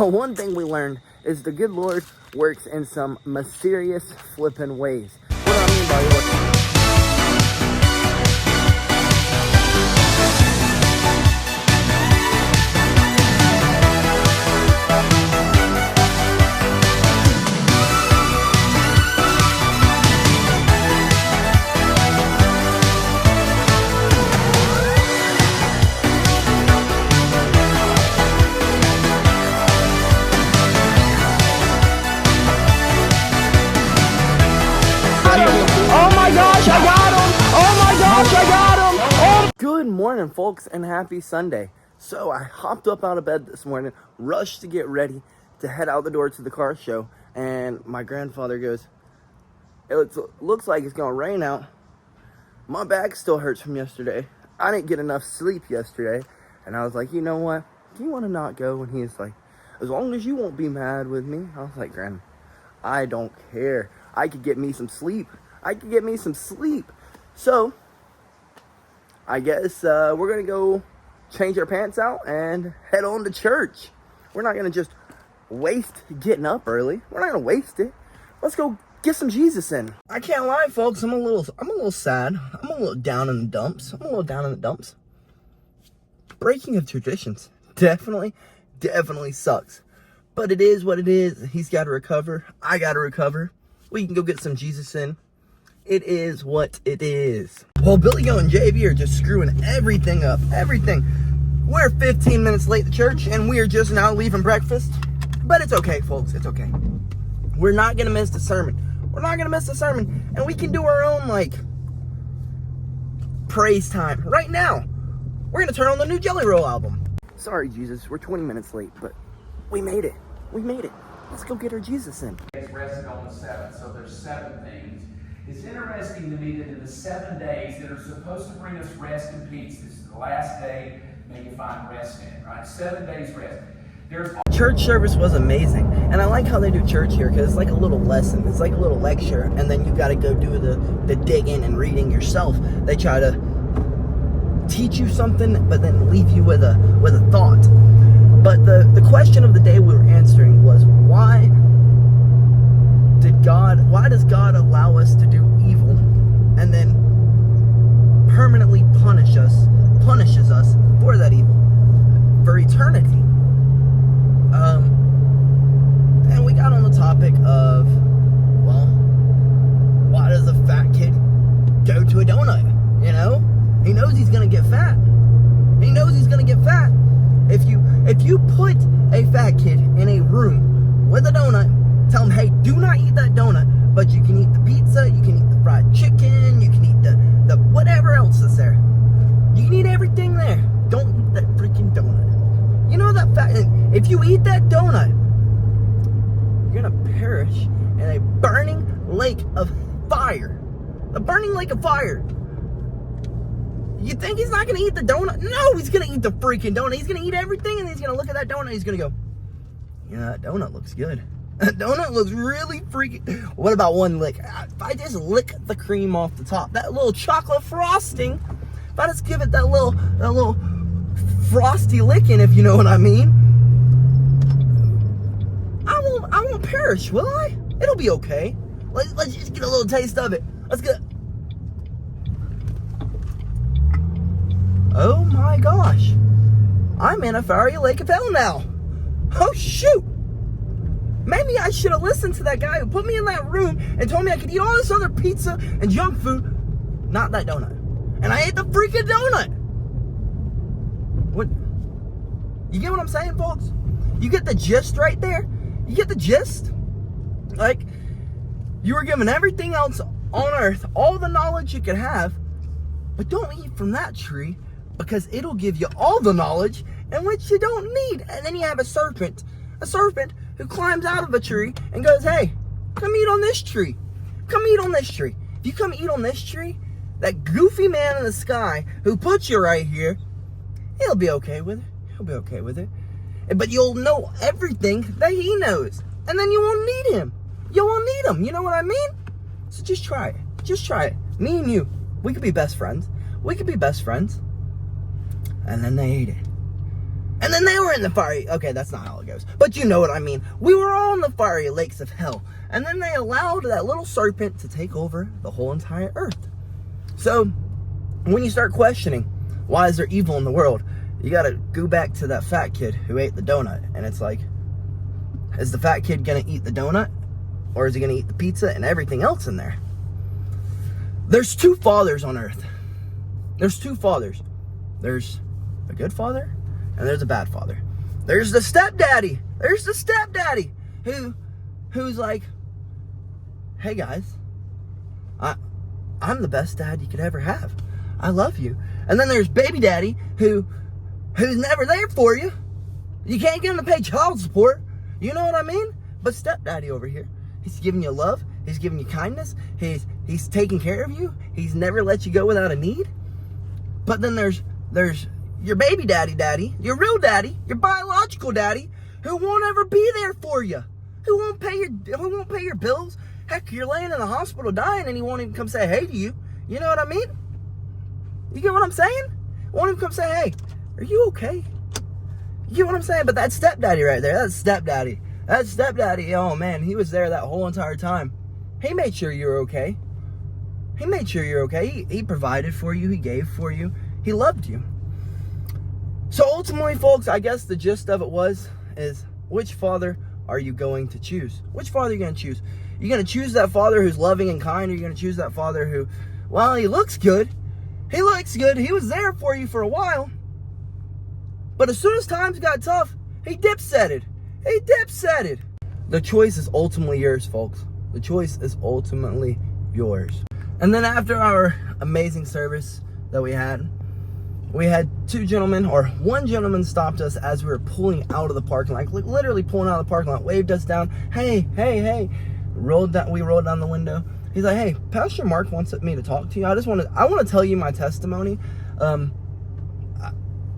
But one thing we learned is the good Lord works in some mysterious flippin' ways. What do I mean by what? Good morning, folks, and happy Sunday. So I hopped up out of bed this morning, rushed to get ready to head out the door to the car show, and my grandfather goes, it looks like it's gonna rain out. My back still hurts from yesterday. I didn't get enough sleep yesterday. And I was like, you know what? Do you want to not go? And he's like, as long as you won't be mad with me. I was like, Gran, I don't care. I could get me some sleep. So I guess we're going to go change our pants out and head on to church. We're not going to just waste getting up early. We're not going to waste it. Let's go get some Jesus in. I can't lie, folks. I'm a little sad. I'm a little down in the dumps. Breaking of traditions definitely sucks. But it is what it is. He's got to recover. I got to recover. We can go get some Jesus in. It is what it is. Well, BillyGoat and JB are just screwing everything up. Everything. We're 15 minutes late to church, and we are just now leaving breakfast. But it's okay, folks. It's okay. We're not going to miss the sermon. And we can do our own, praise time. Right now, we're going to turn on the new Jelly Roll album. Sorry, Jesus. We're 20 minutes late, but we made it. Let's go get our Jesus in. It's rested on the seventh, so there's 7 things. It's interesting to me that in the 7 days that are supposed to bring us rest and peace, this is the last day, may you find rest in it, right? 7 days rest. Church service was amazing, and I like how they do church here because it's like a little lesson, it's like a little lecture, and then you got to go do the digging and reading yourself. They try to teach you something, but then leave you with a thought. But the question of the day we were answering was, why does God allow us to do evil and then permanently punishes us for that evil for eternity? And we got on the topic of, well, why does a fat kid go to a donut? You know, he knows he's gonna get fat. If you put a fat kid in a room with a donut, tell him, hey, do not eat that donut, but you can eat the pizza, you can eat the fried chicken, you can eat the whatever else is there. You can eat everything there. Don't eat that freaking donut. You know that fat, if you eat that donut, you're gonna perish in a burning lake of fire. You think he's not gonna eat the donut? No, he's gonna eat the freaking donut. He's gonna eat everything, and he's gonna look at that donut, and he's gonna go, yeah, that donut looks good. That donut looks really freaking... What about one lick? If I just lick the cream off the top, that little chocolate frosting, if I just give it that little frosty licking, if you know what I mean, I won't perish, will I? It'll be okay. Let's just get a little taste of it. Let's get... Oh my gosh. I'm in a fiery lake of hell now. Oh shoot. Maybe I should have listened to that guy who put me in that room and told me I could eat all this other pizza and junk food, not that donut. And I ate the freaking donut. What? You get what I'm saying, folks? You get the gist right there? You get the gist? Like, you were given everything else on earth, all the knowledge you could have, but don't eat from that tree because it'll give you all the knowledge in which you don't need. And then you have a serpent who climbs out of a tree and goes, hey, come eat on this tree. If you come eat on this tree, that goofy man in the sky who put you right here, he'll be okay with it. But you'll know everything that he knows. And then you won't need him. You know what I mean? So just try it. Me and you, we could be best friends. And then they ate it. And then they were in the fiery... Okay, that's not how it goes. But you know what I mean. We were all in the fiery lakes of hell. And then they allowed that little serpent to take over the whole entire earth. So, when you start questioning, why is there evil in the world? You got to go back to that fat kid who ate the donut. And it's like, is the fat kid going to eat the donut? Or is he going to eat the pizza and everything else in there? There's two fathers on earth. There's two fathers. There's a good father and there's a bad father. There's the stepdaddy. There's the stepdaddy who's like, hey guys, I'm the best dad you could ever have. I love you. And then there's baby daddy who's never there for you. You can't get him to pay child support. You know what I mean? But stepdaddy over here, he's giving you love. He's giving you kindness. He's taking care of you. He's never let you go without a need. But then there's your baby daddy, your real daddy, your biological daddy, who won't ever be there for you. Who won't pay your bills. Heck, you're laying in the hospital dying and he won't even come say hey to you. You know what I mean? You get what I'm saying? Won't even come say, hey, are you okay? You get what I'm saying? But that stepdaddy right there, that's stepdaddy. That stepdaddy, oh man, he was there that whole entire time. He made sure you were okay. He made sure you're okay. He provided for you. He gave for you. He loved you. So ultimately, folks, I guess the gist of it is which father are you going to choose? Which father are you going to choose? You're going to choose that father who's loving and kind, or you're going to choose that father who, well, he looks good. He looks good. He was there for you for a while. But as soon as times got tough, he dipsetted. He dipsetted. The choice is ultimately yours, folks. The choice is ultimately yours. And then after our amazing service that we had two gentlemen, or one gentleman stopped us as we were pulling out of the parking lot, like literally pulling out of the parking lot, waved us down. Hey. We rolled down the window. He's like, hey, Pastor Mark wants me to talk to you. I want to tell you my testimony. I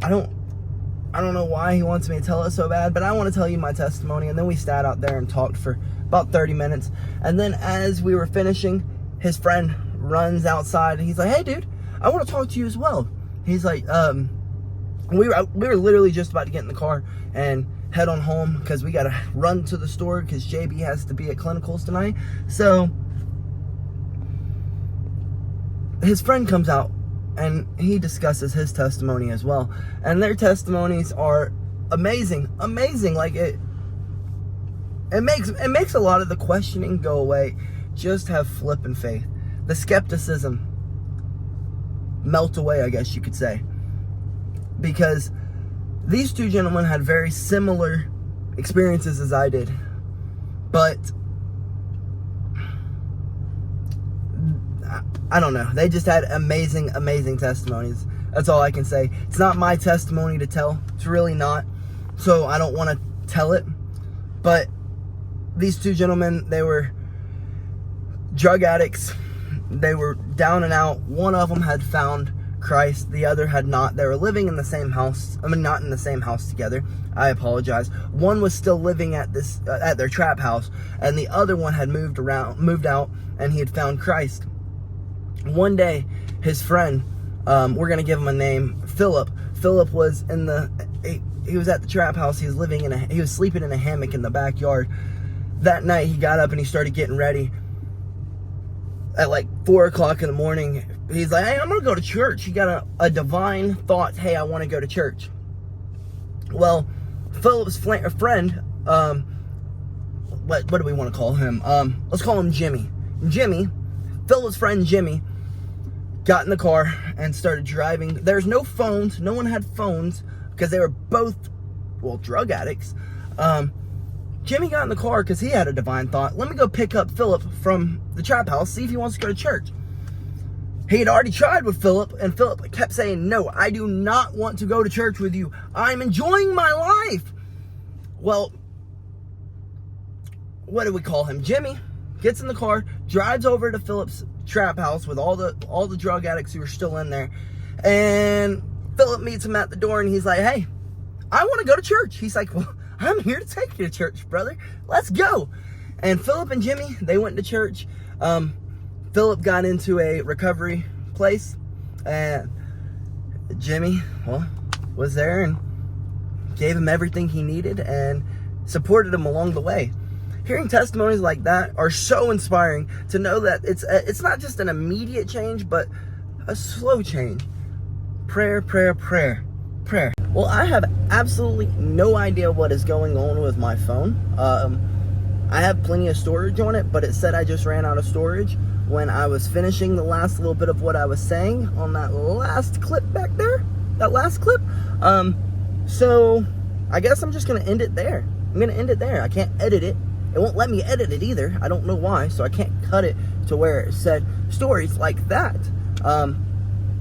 don't know why he wants me to tell it so bad, but I want to tell you my testimony. And then we sat out there and talked for about 30 minutes. And then as we were finishing, his friend runs outside and he's like, hey dude, I want to talk to you as well. He's like, we were literally just about to get in the car and head on home because we got to run to the store because JB has to be at clinicals tonight. So his friend comes out and he discusses his testimony as well. And their testimonies are amazing. Like it makes a lot of the questioning go away. Just have flipping faith. The skepticism melt away, I guess you could say. Because these two gentlemen had very similar experiences as I did. But I don't know. They just had amazing testimonies. That's all I can say. It's not my testimony to tell. It's really not. So I don't want to tell it. But these two gentlemen, they were drug addicts. They were down and out. One of them had found Christ. The other had not. They were living in the same house. I mean, not in the same house together. I apologize. One was still living at their trap house, and the other one had moved out, and he had found Christ. One day, his friend, we're gonna give him a name, Philip. Philip was he was at the trap house. He was sleeping in a hammock in the backyard. That night, he got up and he started getting ready. At like 4 o'clock in the morning, he's like, hey, I'm gonna go to church. He got a divine thought, hey, I want to go to church. Well, Philip's friend, what do we want to call him? Let's call him Jimmy. Philip's friend Jimmy got in the car and started driving. There's no phones. No one had phones because they were both, drug addicts. Jimmy got in the car because he had a divine thought. Let me go pick up Philip from the trap house, see if he wants to go to church. He had already tried with Philip, and Philip kept saying, no, I do not want to go to church with you. I'm enjoying my life. Well, what do we call him? Jimmy gets in the car, drives over to Philip's trap house with all the drug addicts who are still in there. And Philip meets him at the door, and he's like, hey, I want to go to church. He's like, well, I'm here to take you to church, brother. Let's go. And Philip and Jimmy, they went to church. Philip got into a recovery place. And Jimmy, was there. And gave him everything he needed and supported him along the way. Hearing testimonies like that are so inspiring to know that it's not just an immediate change, but a slow change. Prayer, prayer, prayer, prayer. Well, I have absolutely no idea what is going on with my phone. I have plenty of storage on it, but it said I just ran out of storage when I was finishing the last little bit of what I was saying on that last clip back there. That last clip. So I guess I'm just going to end it there. I'm going to end it there. I can't edit it. It won't let me edit it either. I don't know why, so I can't cut it to where it said stories like that.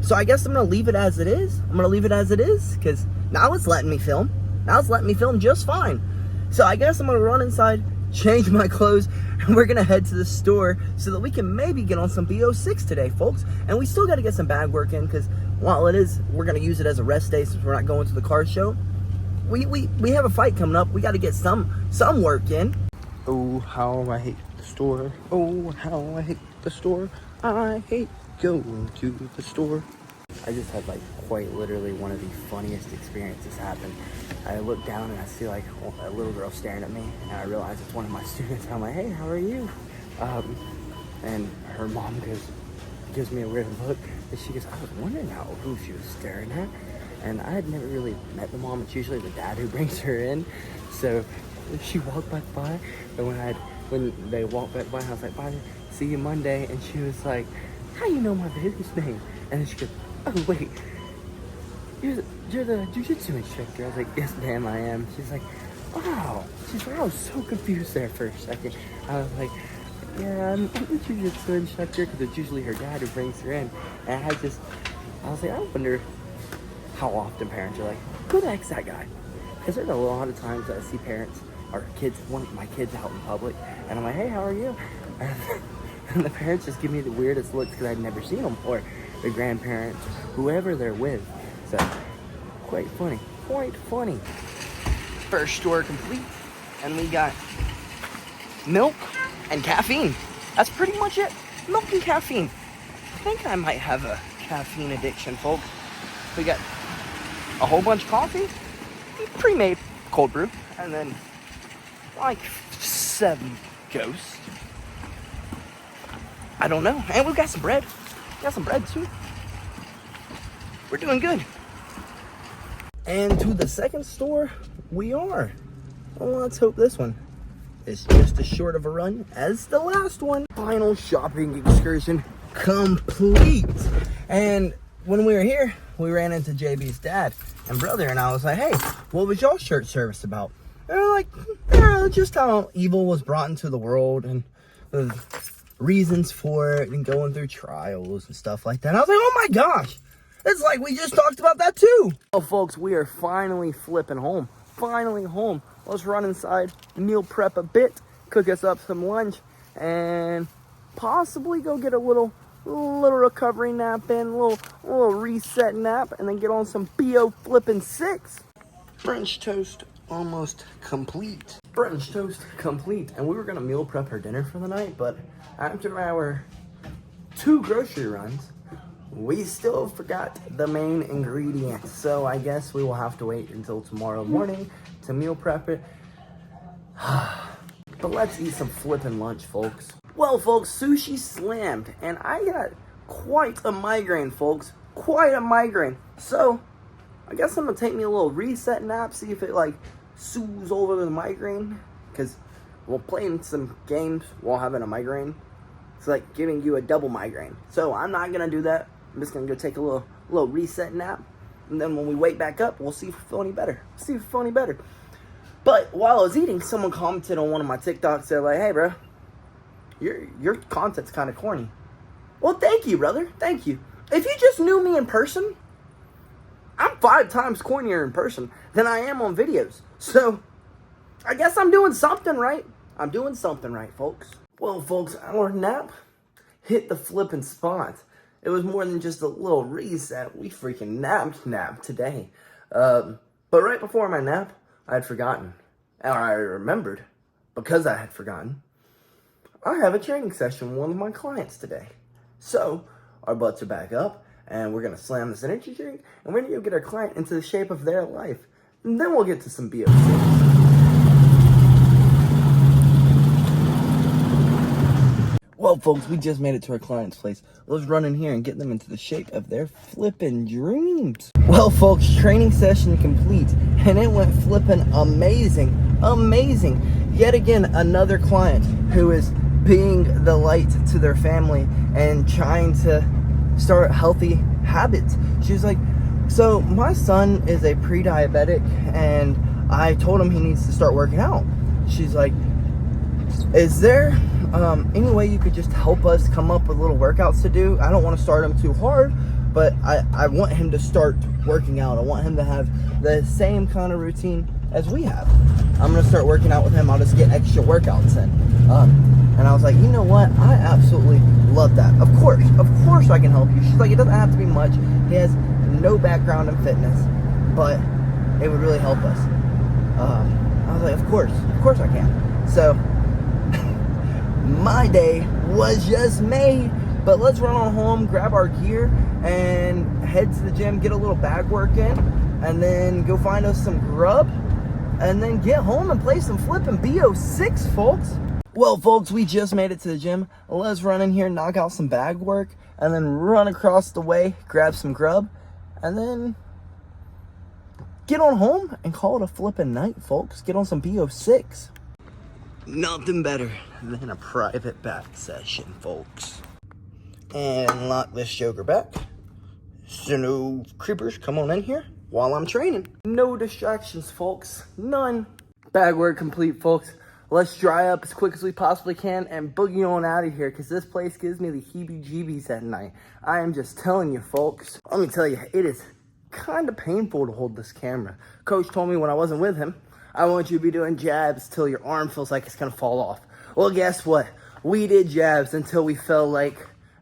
So I guess I'm going to leave it as it is. I'm going to leave it as it is, because now it's letting me film. Now it's letting me film just fine. So I guess I'm going to run inside, change my clothes, and we're going to head to the store so that we can maybe get on some BO6 today, folks. And we still got to get some bag work in, because while we're going to use it as a rest day since we're not going to the car show, we have a fight coming up. We got to get some work in. Oh, how I hate the store. Oh, how I hate the store. I hate going to the store. I just had quite literally one of the funniest experiences happen. I look down and I see a little girl staring at me, and I realize it's one of my students. I'm like, hey, how are you? And her mom gives me a weird look, and she goes, I was wondering who she was staring at. And I had never really met the mom. It's usually the dad who brings her in. So she walked back by, and when they walked back by, I was like, bye, see you Monday. And she was like, how you know my baby's name? And then she goes, oh wait, you're the jiu-jitsu instructor. I was like, yes ma'am, I am. She's like, oh. She's like, I was so confused there for a second. I was like, yeah, I'm the jiu-jitsu instructor, because it's usually her dad who brings her in. And I was like, I wonder how often parents are like, who the heck's that guy? Because there's a lot of times that I see parents or kids, one of my kids out in public, and I'm like, hey, how are you? And the parents just give me the weirdest looks because I'd never seen them, or the grandparents, whoever they're with. So, quite funny. First store complete, and we got milk and caffeine. That's pretty much it. Milk and caffeine. I think I might have a caffeine addiction, folks. We got a whole bunch of coffee, pre-made cold brew, and then 7 ghosts. I don't know. And we've got some bread. We got some bread too. We're doing good. And to the second store we are. Well, let's hope this one is just as short of a run as the last one. Final shopping excursion complete. And when we were here, we ran into JB's dad and brother, and I was like, hey, what was y'all church service about? And they're like, just how evil was brought into the world and the reasons for it and going through trials and stuff like that. And I was like, oh my gosh, it's like we just talked about that too. Oh, folks, we are finally flipping home. Finally home. Let's run inside, meal prep a bit, cook us up some lunch, and possibly go get a little recovery nap in, a little reset nap, and then get on some BO flipping 6. French toast almost complete. French toast complete. And we were gonna meal prep our dinner for the night, but after our 2 grocery runs, we still forgot the main ingredient. So I guess we will have to wait until tomorrow morning to meal prep it. But let's eat some flipping lunch, folks. Well, folks, sushi slammed, and I got quite a migraine, folks. Quite a migraine. So, I guess I'm gonna take me a little reset nap, see if it soothes over the migraine. Because we're playing some games while having a migraine. It's like giving you a double migraine. So, I'm not gonna do that. I'm just gonna go take a little reset nap. And then when we wake back up, we'll see if we feel any better. But while I was eating, someone commented on one of my TikToks. They're like, hey, bro, your content's kind of corny. Well, thank you, brother. Thank you. If you just knew me in person, I'm 5 times cornier in person than I am on videos. So, I guess I'm doing something right. I'm doing something right, folks. Well, folks, our nap hit the flipping spot. It was more than just a little reset. We freaking napped today. But right before my nap, I had forgotten. Or I remembered, because I had forgotten. I have a training session with one of my clients today. So, our butts are back up, and we're going to slam this energy drink, and we're going to go get our client into the shape of their life. and then we'll get to some BO6. Well, folks, we just made it to our client's place. Let's run in here and get them into the shape of their flippin' dreams. Well, folks, training session complete, and it went flippin' amazing. Amazing. Yet again, another client who is being the light to their family and trying to start healthy habits. She's like, so my son is a pre-diabetic, and I told him he needs to start working out. She's like, is there any way you could just help us come up with little workouts to do? I don't want to start him too hard, but I want him to start working out. I want him to have the same kind of routine as we have. I'm going to start working out with him. I'll just get extra workouts in. And I was like, you know what? I absolutely love that. Of course I can help you. She's like, it doesn't have to be much. He has no background in fitness, but it would really help us. I was like, of course I can. So my day was just made, but let's run on home, grab our gear, and head to the gym, get a little bag work in, and then go find us some grub, and then get home and play some flippin' BO6, folks. Well, folks, we just made it to the gym. Let's run in here, knock out some bag work, and then run across the way, grab some grub, and then get on home and call it a flippin' night, folks. Get on some BO6. Nothing better than a private back session, folks. And lock this joker back. So no creepers come on in here while I'm training. No distractions, folks. None. Bag work complete, folks. Let's dry up as quick as we possibly can and boogie on out of here, because this place gives me the heebie-jeebies at night. I am just telling you, folks. Let me tell you, it is kind of painful to hold this camera. Coach told me when I wasn't with him, I want you to be doing jabs till your arm feels like it's gonna fall off. Well, guess what? We did jabs until we felt like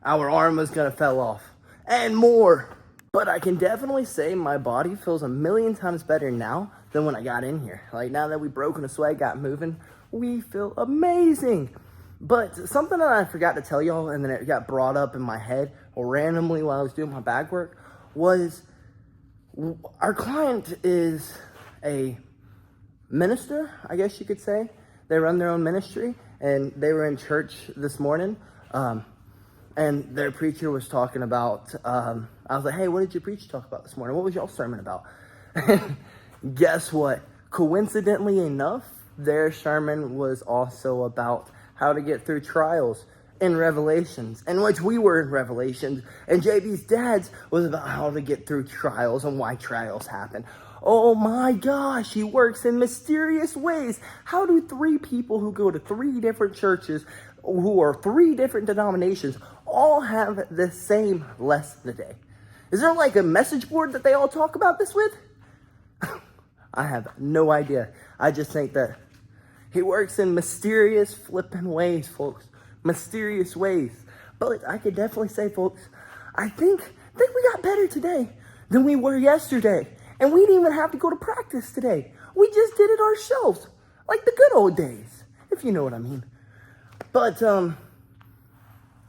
our arm was gonna fall off. And more. But I can definitely say my body feels 1,000,000 times better now than when I got in here. Like, now that we broke in a sweat, got moving, we feel amazing. But something that I forgot to tell y'all, and then it got brought up in my head randomly while I was doing my bag work, was our client is a minister, I guess you could say. They run their own ministry, and they were in church this morning, and their preacher was talking about, I was like, hey, what did your preacher talk about this morning? What was y'all sermon about? Guess what? Coincidentally enough, their sermon was also about how to get through trials in Revelations, in which we were in Revelations, and JB's dad's was about how to get through trials and why trials happen. Oh my gosh, he works in mysterious ways. How do 3 people who go to 3 different churches, who are 3 different denominations, all have the same lesson today? Is there like a message board that they all talk about this with? I have no idea. I just think that he works in mysterious flipping ways, folks. Mysterious ways. But I could definitely say, folks, I think we got better today than we were yesterday. And we didn't even have to go to practice today. We just did it ourselves. Like the good old days, if you know what I mean. But,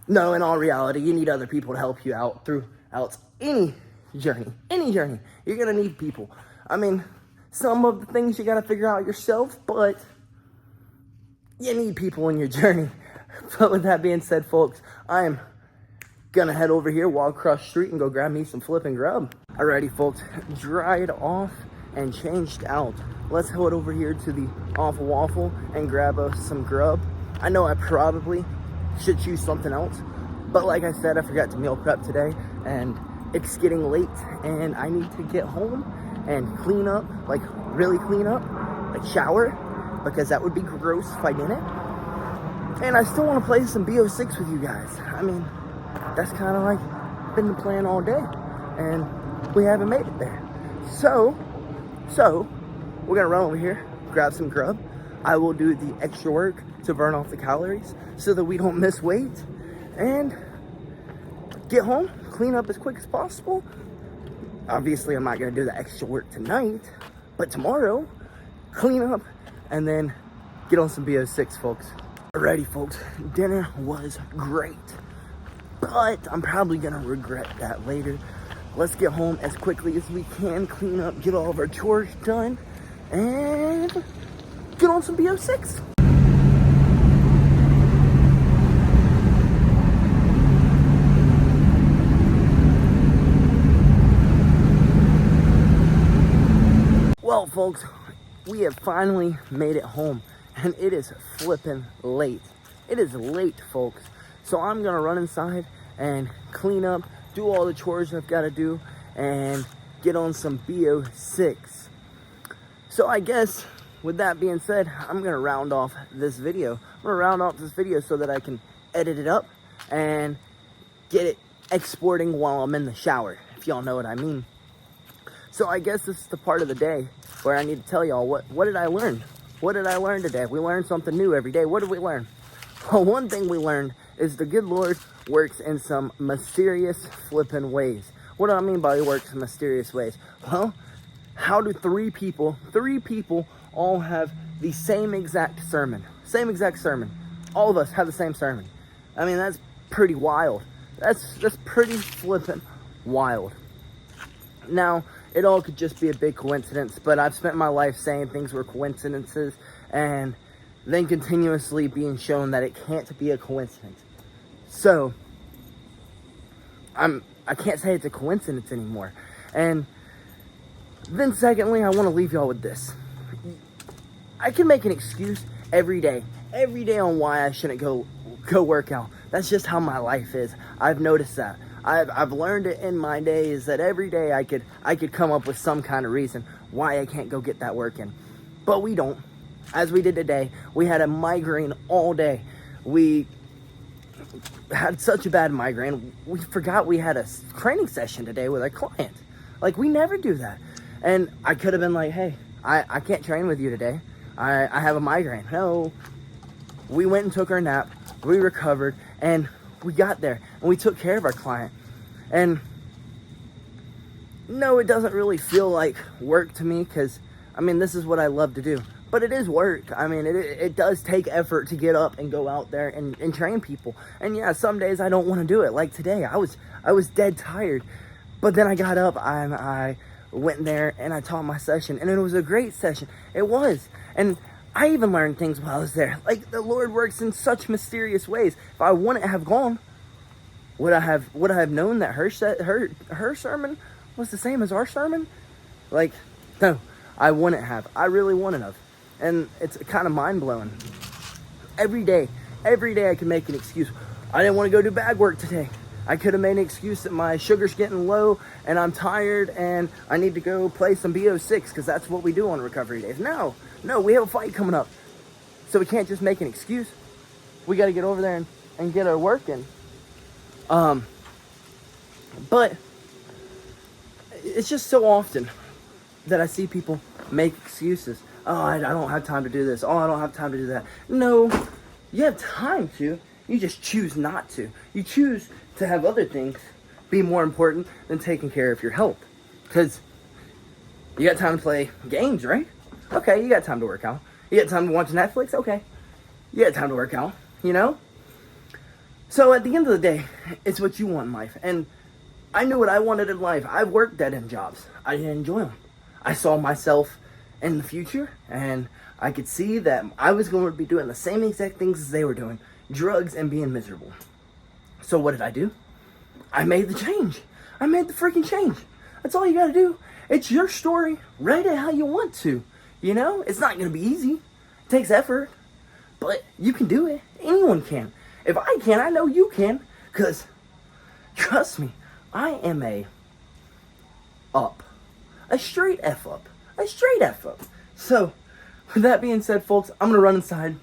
no, in all reality, you need other people to help you out throughout any journey. Any journey. You're going to need people. I mean, some of the things you got to figure out yourself, but you need people in your journey. But with that being said, folks, I am gonna head over here, walk across the street, and go grab me some flipping grub. Alrighty, folks, dried off and changed out. Let's head over here to the Awful Waffle and grab us some grub. I know I probably should choose something else, but like I said, I forgot to meal prep today, and it's getting late, and I need to get home and clean up, like really clean up, like shower, because that would be gross if I didn't. And I still want to play some BO6 with you guys. I mean, that's kind of like been the plan all day, and we haven't made it there. So we're gonna run over here, grab some grub. I will do the extra work to burn off the calories so that we don't miss weight, and get home, clean up as quick as possible. Obviously, I'm not gonna do the extra work tonight, but tomorrow, clean up, and then get on some BO6, folks. Alrighty, folks, dinner was great, but I'm probably gonna regret that later. Let's get home as quickly as we can, clean up, get all of our chores done, and get on some BO6. Well, folks, we have finally made it home, and it is flipping late. It is late, folks. So I'm gonna run inside and clean up, do all the chores I've got to do, and get on some BO6. So I guess with that being said, I'm gonna round off this video. I'm gonna round off this video so that I can edit it up and get it exporting while I'm in the shower, if y'all know what I mean. So I guess this is the part of the day where I need to tell y'all what did I learn? What did I learn today? We learn something new every day. What did we learn? Well, one thing we learned is the good Lord works in some mysterious flipping ways. What do I mean by he works in mysterious ways? Well, how do three people all have the same exact sermon? Same exact sermon. All of us have the same sermon. I mean, that's pretty wild. That's pretty flipping wild. Now, it all could just be a big coincidence, but I've spent my life saying things were coincidences and then continuously being shown that it can't be a coincidence. So, I can't say it's a coincidence anymore. And then secondly, I want to leave y'all with this. I can make an excuse every day on why I shouldn't go work out. That's just how my life is. I've noticed that. I've learned it in my days that every day I could come up with some kind of reason why I can't go get that work in. But we don't. As we did today, we had a migraine all day. We had such a bad migraine, we forgot we had a training session today with a client. Like, we never do that. And I could have been like, hey, I can't train with you today. I have a migraine. No. We went and took our nap. We recovered. And we got there. And we took care of our client. And no, it doesn't really feel like work to me because, I mean, this is what I love to do. But it is work. I mean, it does take effort to get up and go out there and train people. And yeah, some days I don't want to do it. Like today, I was dead tired. But then I got up, I went in there and I taught my session. And it was a great session. It was. And I even learned things while I was there. Like, the Lord works in such mysterious ways. If I wouldn't have gone, would I have known that her sermon was the same as our sermon? Like, no, I wouldn't have. I really wouldn't have. And it's kind of mind-blowing. Every day I can make an excuse. I didn't want to go do bag work today. I could have made an excuse that my sugar's getting low and I'm tired and I need to go play some BO6 because that's what we do on recovery days. No, we have a fight coming up. So we can't just make an excuse. We got to get over there and get our work in. But it's just so often that I see people make excuses. Oh, I don't have time to do this. Oh, I don't have time to do that. No, you have time to. You just choose not to. You choose to have other things be more important than taking care of your health. Because you got time to play games, right? Okay, you got time to work out. You got time to watch Netflix? Okay. You got time to work out, you know? So at the end of the day, it's what you want in life. And I knew what I wanted in life. I've worked dead-end jobs. I didn't enjoy them. I saw myself in the future, and I could see that I was going to be doing the same exact things as they were doing, drugs and being miserable. So what did I do? I made the change. I made the freaking change. That's all you got to do. It's your story. Write it how you want to. You know, it's not going to be easy. It takes effort, but you can do it. Anyone can. If I can, I know you can, because trust me, I am a straight F up. A straight F up. So, with that being said, folks, I'm going to run inside,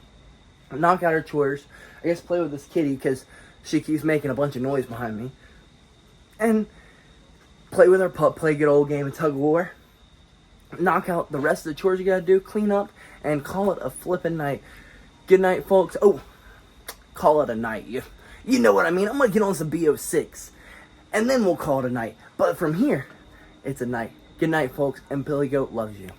knock out her chores, I guess play with this kitty because she keeps making a bunch of noise behind me, and play with our pup, play a good old game of tug of war, knock out the rest of the chores you got to do, clean up, and call it a flippin' night. Good night, folks. Oh, call it a night. You know what I mean. I'm going to get on some BO6, and then we'll call it a night. But from here, it's a night. Good night, folks, and BillyGoat loves you.